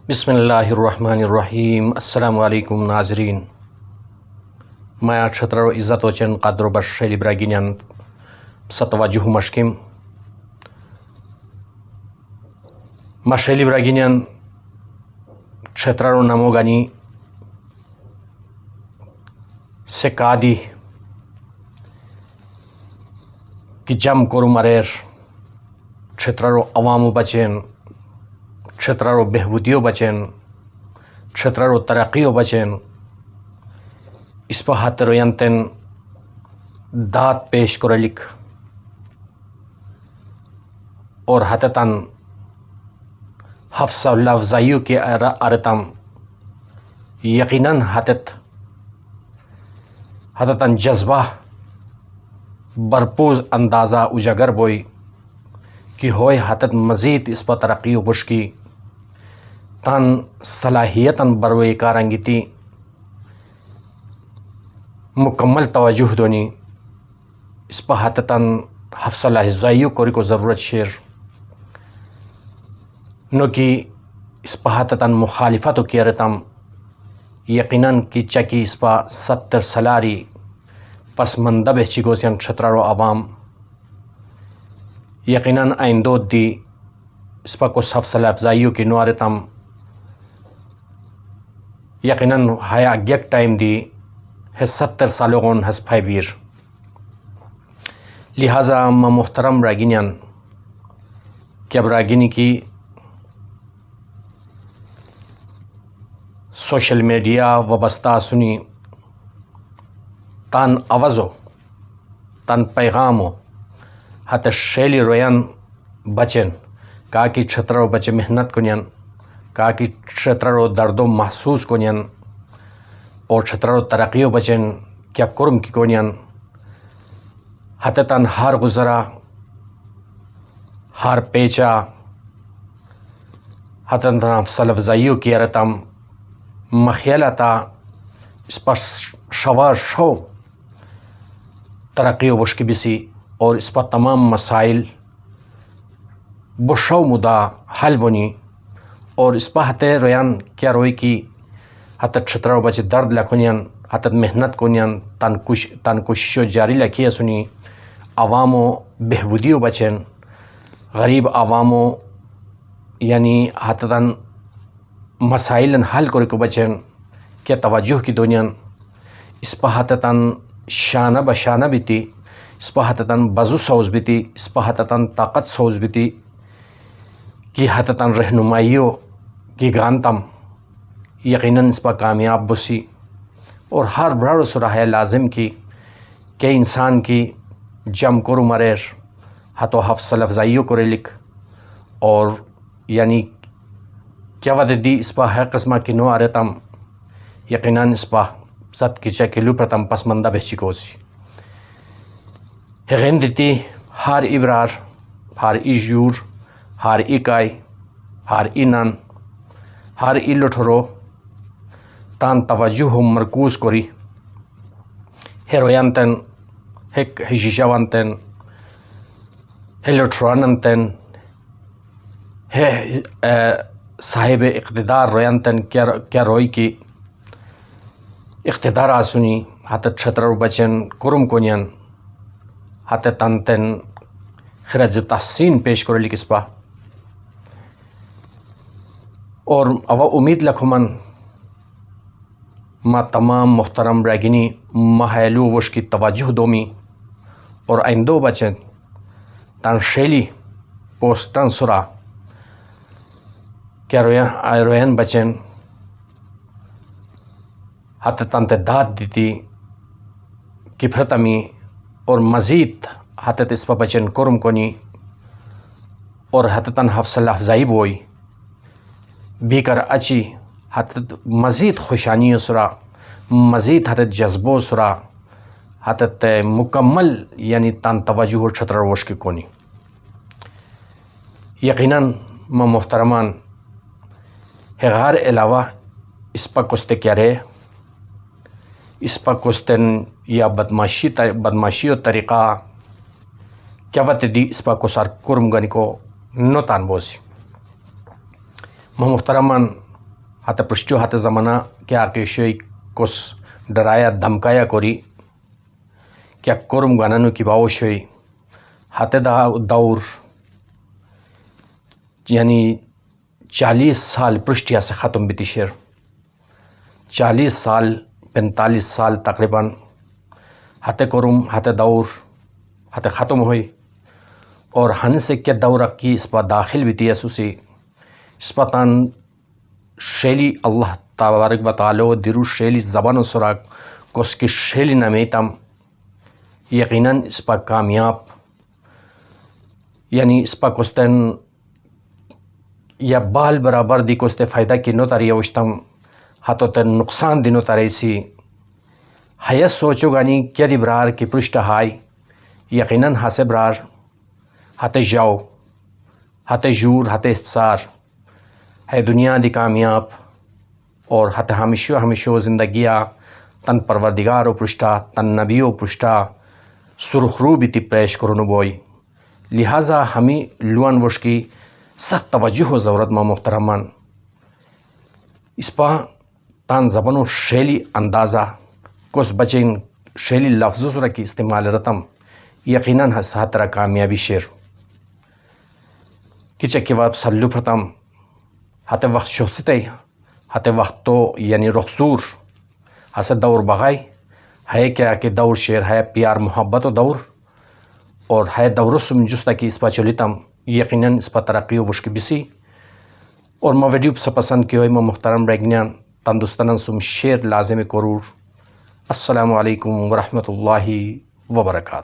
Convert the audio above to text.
بسم اللہ الرحمن الرحیم۔ السلام علیکم ناظرین۔ مایا چھتر و عزت و چن قدر و بشیلی براگینیان ستوجہ مشکم مشیلی براگینیان چھتر و نموگانی سکادی کی جم کرو مریر چھتر و عوامو بچین چھتر و بہبودیو بچین چھتر و ترقیو بچین اس پہ ہاتھ روینتن داد پیش کرلک اور ہاتتن حفظ لفظائیو کے ارتم یقیناً ہاتتن جذبہ بھرپور اندازہ اجاگر بوئی کہ ہوئے ہاتت مزید اس پہ ترقیو بشکی تن صلاحیتاً بروئے کارنگیتی مکمل توجہ دونی اس پہ ہاتتاً حفظ لفظائیو کوری کو ضرورت شیر نو کہ اس پہ ہاتتاً مخالفتو کی رتم یقیناً کی چکی اس پہ ستر سلاری پس مندب چگوسین چھتر و عوام یقیناً آئندو دی اس پہ کو حفظ لفظائیو کی نوارتم یقیناً ہایا گیک ٹائم دی ہے 70 سالوں ہس بیر لہٰذا محترم راگینیان کیا براگینی کی سوشل میڈیا وابستہ سنی تان آوازو تان پیغامو ہاتھ شیلی روین بچن کا کہ چھترو بچے محنت کنین کا کہ چھترو دردو محسوس کنین اور چھترو ترقیو بچن کیا کرم کی کونین ہاتتاً ہار گزرا ہار پیچا ہاتتاً حفظ لفظائیو کی رتم مخیلتا اس پر شوار شو ترقیو بشکی بسی اور اس پر تمام مسائل بشو مدا حل بنی اور اس پہ ہتے رویان کیا روئی کی ہتت چھترو بچے درد لکھنین ہتت محنت کنین تن کوششو جاری لکھیا سنی عوامو بہبودیو بچین غریب عوامو یعنی ہتتاً مسائلن حل کرے کو بچین کیا توجہ کی دونین اس پہ ہتتاً شانہ بشانہ بیتی اس پہ ہتتاً بزو سوز بیتی اس پہ ہتتاً طاقت سوز بیتی کی ہتتاً رہنمائیو کی گانتم یقیناً اس پہ کامیاب بسی اور ہر بڑھ سراہ لازم کی کہ انسان کی جم کرو مریر ہتو حفظ لفظائیو کرے لکھ اور یعنی کیا ود دی اس پہ ہے قسمہ کی نو آرتم یقیناً اس پہ ست کی چکلو پرتم پسمندہ بہچی کوسی ہغین دیتی ہار ابرار ہار ایجور ہار ایکائی ہار اینان ہار ای لٹھرو تان توجہ مرکوز کری ہیروینتن ہک ہشیشوانتن ہے لٹھروانتن ہے صاحب اقتدار روینتن کیا روئی کی اقتدار آسنی ہاتھ چھتر بچن کرم کنین ہاتھ تنتن خرج تحسین پیش کرو لکھ اس پا اور او امید لکھمن ما تمام محترم راگینی محلو وش کی توجہ دومی اور آئندو بچن تن شیلی پوسٹن سرا کیا روین بچن ہاتھ تنت داد دیتی کفرتمی اور مزید ہاتھ اس پہ بچن کرم کنی اور ہاتھ تن حفظ لفظائی بوئی بھی کر اچی ہاتھ مزید خوشانی سرا مزید ہاتھ جذبو سرا ہاتھ مکمل یعنی تن توجہ چھتر وش کی کونی یقیناً محترمان ہغار علاوہ اس پہ کستے کیا رے اس پہ کستن یا بدماشی و طریقہ کیا وت دی اس پہ کسار کرم گنی کو نو تان بوسی محترمان ہاتھ پرشٹو ہاتھ زمانہ کیا کیشوی کس ڈرایا دھمکایا کوری کیا کورم گانانو کی باوشوی ہاتھ دور یعنی 40 سال پرشٹیا سے ختم بیتی شیر 40 سال 45 سال تقریباً ہاتھ کورم ہاتھ دور ہاتھ ختم ہوئی اور ہن سے کیا دورہ کی اس پا داخل بیتی اسوسی اس پا تان شیلی اللہ تبارک و تعالی دیرو شیلی زبان و سراغ کس کی شیلی نمیتم یقیناً اس پا کامیاب یعنی اس پا کستن یا بال برابر دی کستے فائدہ کی نو تاری اوشتم ہاتھو تے نقصان دینو تاریسی حیث سوچو گانی کیا دی برار کی پرشت ہائی یقیناً ہاسے برار ہاتھ جاؤ ہاتھ جور ہاتھ افسار ہے دنیا دی کامیاب اور ہاتھ ہمیشو زندگیہ تن پروردگارو پرشتا تن نبیو پرشتا سرخ رو بیتی پیش کرنو بوئی لہٰذا ہمیں لوان وش کی سخت توجہ و ضرورت ما محترمان اس پا تان زبانو شیلی اندازہ کس بچین شیلی لفظو سورا کی استعمال رتم یقیناً ہاتھ را کامیابی شیر کچھ کی واب سلو پرتم ہاتھ وقت شوستے ہاتھ وقت تو یعنی رخصور ہاسے دور بغائی ہے کیا کہ دور شیر ہے پیار محبت و دور اور ہے دور سم جستا کی اس پا چلیتم یقیناً اس پا ترقی و وشک بسی اور ما ویڈیو سے پسند کی ہوئی ما محترم ریگنیان تندرستان سم شیر لازم کرور السلام علیکم ورحمۃ اللہ وبرکاتہ.